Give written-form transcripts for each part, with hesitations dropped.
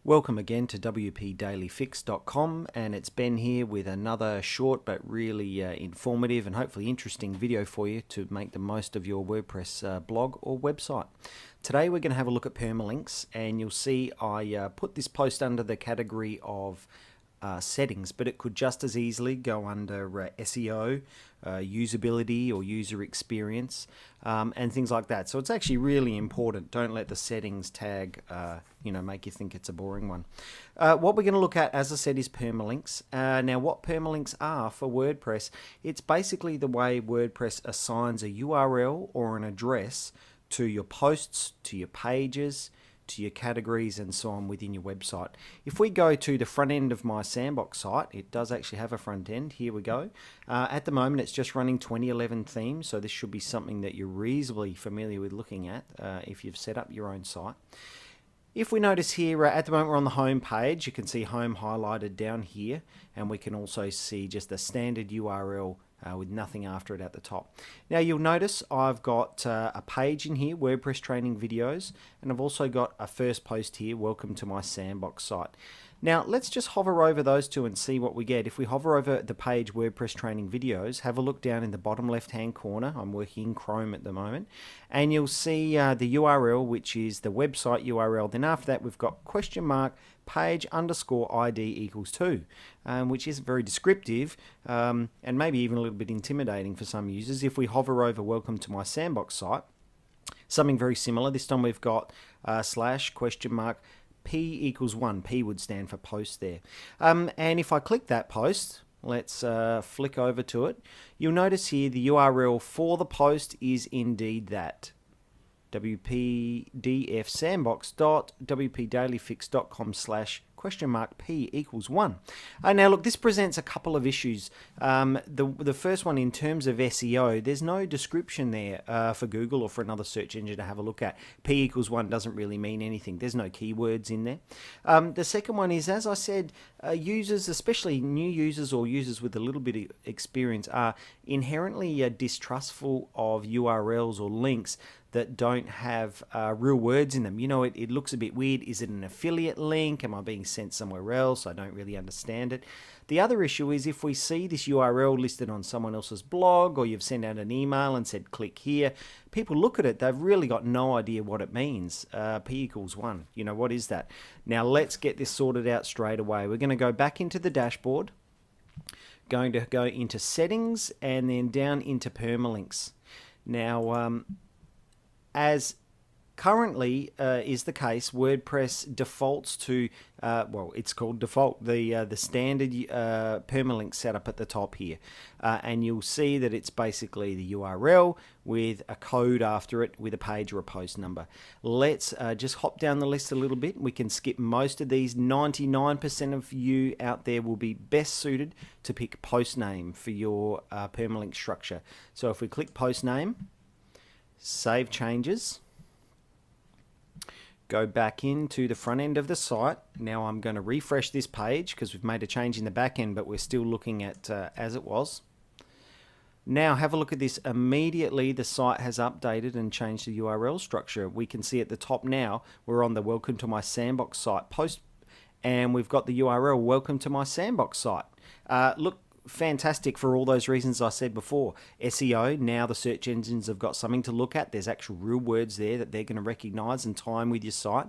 Welcome again to wpdailyfix.com, and it's Ben here with another short but really informative and hopefully interesting video for you to make the most of your WordPress blog or website. Today we're going to have a look at permalinks, and you'll see I put this post under the category of settings, but it could just as easily go under SEO, usability or user experience, and things like that. So it's actually really important. Don't let the settings tag make you think it's a boring one. What we're going to look at, as I said, is permalinks. Now what permalinks are for WordPress, it's basically the way WordPress assigns a URL or an address to your posts, to your pages, to your categories and so on within your website. If we go to the front end of my sandbox site, it does actually have a front end. Here we go. At the moment it's just running 2011 themes, so this should be something that you're reasonably familiar with looking at if you've set up your own site. If we notice here, at the moment we're on the home page. You can see home highlighted down here, and we can also see just a standard URL with nothing after it at the top. Now you'll notice I've got a page in here, WordPress training videos, and I've also got a first post here, welcome to my sandbox site. Now let's just hover over those two and see what we get. If we hover over the page WordPress training videos, have a look down in the bottom left hand corner. I'm working in Chrome at the moment, and you'll see the URL, which is the website URL. Then after that we've got !page_ID=2, which is very descriptive and maybe even a little bit intimidating for some users. If we hover over welcome to my sandbox site, something very similar. This time we've got /P=1. P would stand for post there. And if I click that post, let's flick over to it, you'll notice here the URL for the post is indeed that. wpdfsandbox.wpdailyfix.com/?P=1. Now look, this presents a couple of issues. The first one, in terms of SEO, there's no description there for Google or for another search engine to have a look at. P=1 doesn't really mean anything. There's no keywords in there. The second one is, as I said, users, especially new users or users with a little bit of experience, are inherently distrustful of URLs or links that don't have real words in them. You know, it looks a bit weird. Is it an affiliate link? Am I being sent somewhere else? I don't really understand it. The other issue is if we see this URL listed on someone else's blog, or you've sent out an email and said click here, people look at it, they've really got no idea what it means. P=1, you know, what is that? Now let's get this sorted out straight away. We're going to go back into the dashboard, going to go into settings, and then down into permalinks. Now as currently is the case, WordPress defaults to, well, it's called default, the standard permalink setup at the top here. And you'll see that it's basically the URL with a code after it with a page or a post number. Let's just hop down the list a little bit. We can skip most of these. 99% of you out there will be best suited to pick post name for your permalink structure. So if we click post name, save changes, go back into the front end of the site. Now I'm going to refresh this page because we've made a change in the back end, but we're still looking at as it was. Now have a look at this. Immediately the site has updated and changed the URL structure. We can see at the top now we're on the welcome to my sandbox site post, and we've got the URL welcome to my sandbox site. Look, fantastic for all those reasons I said before. SEO, now the search engines have got something to look at. There's actual real words there that they're going to recognize and time with your site.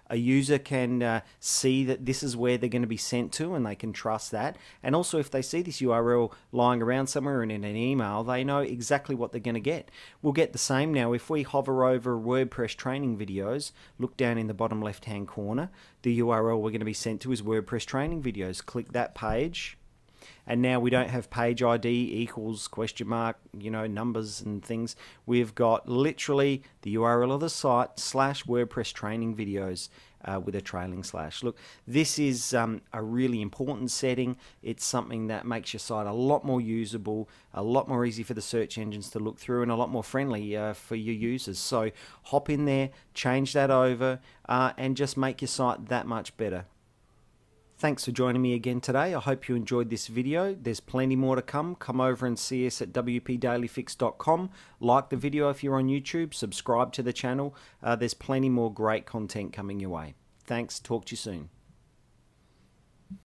A user can see that this is where they're going to be sent to, and they can trust that. And also, if they see this URL lying around somewhere and in an email, they know exactly what they're going to get. We'll get the same now if we hover over WordPress training videos, look down in the bottom left hand corner. The URL we're going to be sent to is WordPress training videos. Click that page, and now we don't have page ID =, numbers and things. We've got literally the URL of the site /WordPress training videos with a trailing slash. Look, this is a really important setting. It's something that makes your site a lot more usable, a lot more easy for the search engines to look through, and a lot more friendly for your users. So hop in there, change that over, and just make your site that much better. Thanks for joining me again today. I hope you enjoyed this video. There's plenty more to come. Come over and see us at wpdailyfix.com. Like the video if you're on YouTube. Subscribe to the channel. There's plenty more great content coming your way. Thanks. Talk to you soon.